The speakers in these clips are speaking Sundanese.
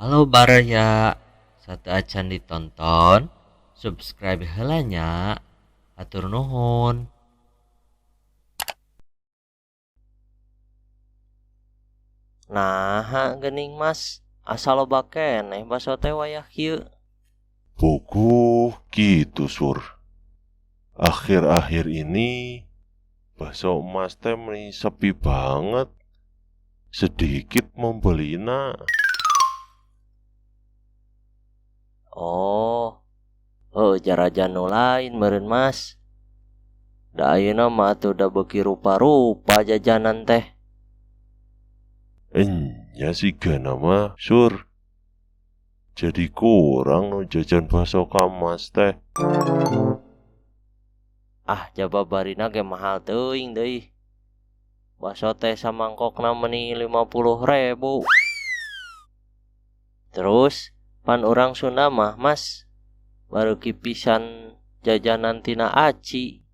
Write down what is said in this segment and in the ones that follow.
Halo Baraya, satu acan ditonton, subscribe helanya, atur nuhun. Nah, gening Mas, asal loba keneh baso teh wayah kieu. Buku gitu sur. Akhir-akhir ini bakso emas teh sepi banget. Sedikit membelina. Oh, jarajan nu lain meureun Mas. Da ayeuna mah atuh da beuki rupa-rupa jajanan teh. Enya sih gana mah sur. Jadi kurang no jajan bakso kamas teh. Ah, jaba barina ge mahal teuing deui. Baso teh samangkokna meuni 50.000. Terus pan urang Sunda mah Mas, baru kipisan jajanan tina aci.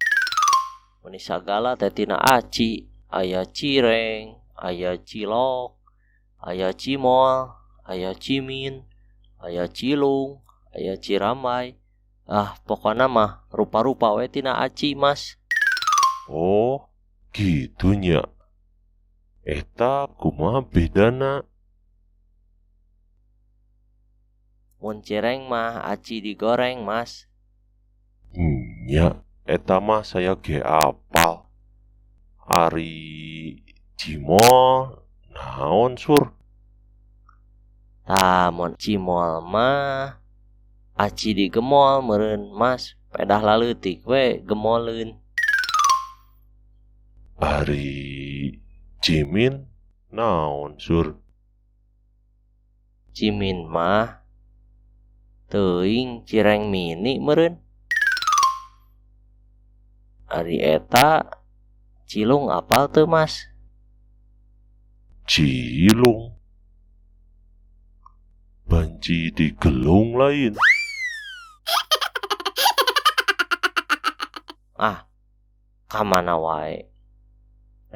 Meuni sagala teh tina aci, aya cireng, aya cilok, aya cimol, aya cimin, aya cilung, aya cirambai. Ah, pokona mah rupa-rupa we tina aci Mas. Oh, gitunya. Eta kumaha bedana? Mun cireng mah aci digoreng Mas. Nya, eta mah saya ge apal. Ari cimol naon sur? Tah, mun cimol mah aci digemol meureun Mas. Pedah laleutik we gemoleun. Ari cimin naon sur? Cimin mah teuing cireng mini meureun. Ari eta cilung apal teu Mas? Cilung. Banci digelung lain. Ah, kamana wae.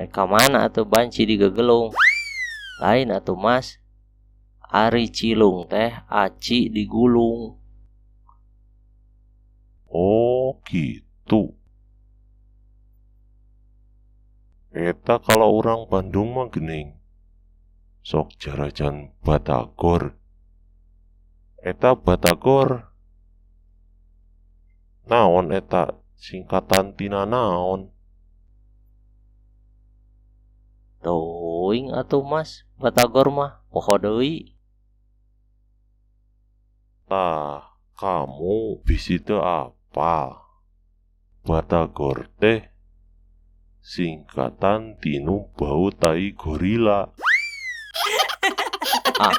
Kamana atuh banci digegelung? Lain atuh Mas. Ari cilung teh aci digulung. Oh gitu. Eta kalau orang Bandung mah gening. Sok jarajan batagor. Eta batagor. Naon eta singkatan tina naon? Teuing atuh Mas, batagor mah poho deui. Tah, kamu bisi teu apal. Batagor teh singkatan tinu bau tai gorila. Ah,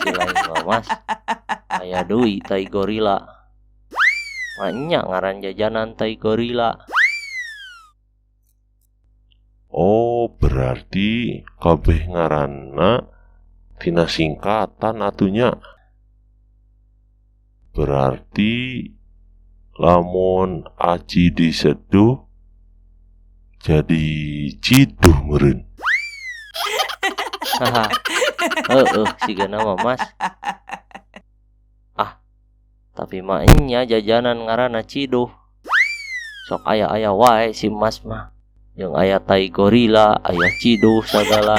silain mah Mas. Aya deui tai gorila. Banyak ngaran jajanan tai gorila. Oh, berarti kabeh ngaranna tina singkatan atunya. Berarti lamun aci diseduh jadi ciduh meureun. Haha. Sigana mah Mas. Ah, tapi mah enya jajanan ngaranna ciduh. Sok aya wae si Mas mah. Yang aya tai gorila, aya ciduh sagala.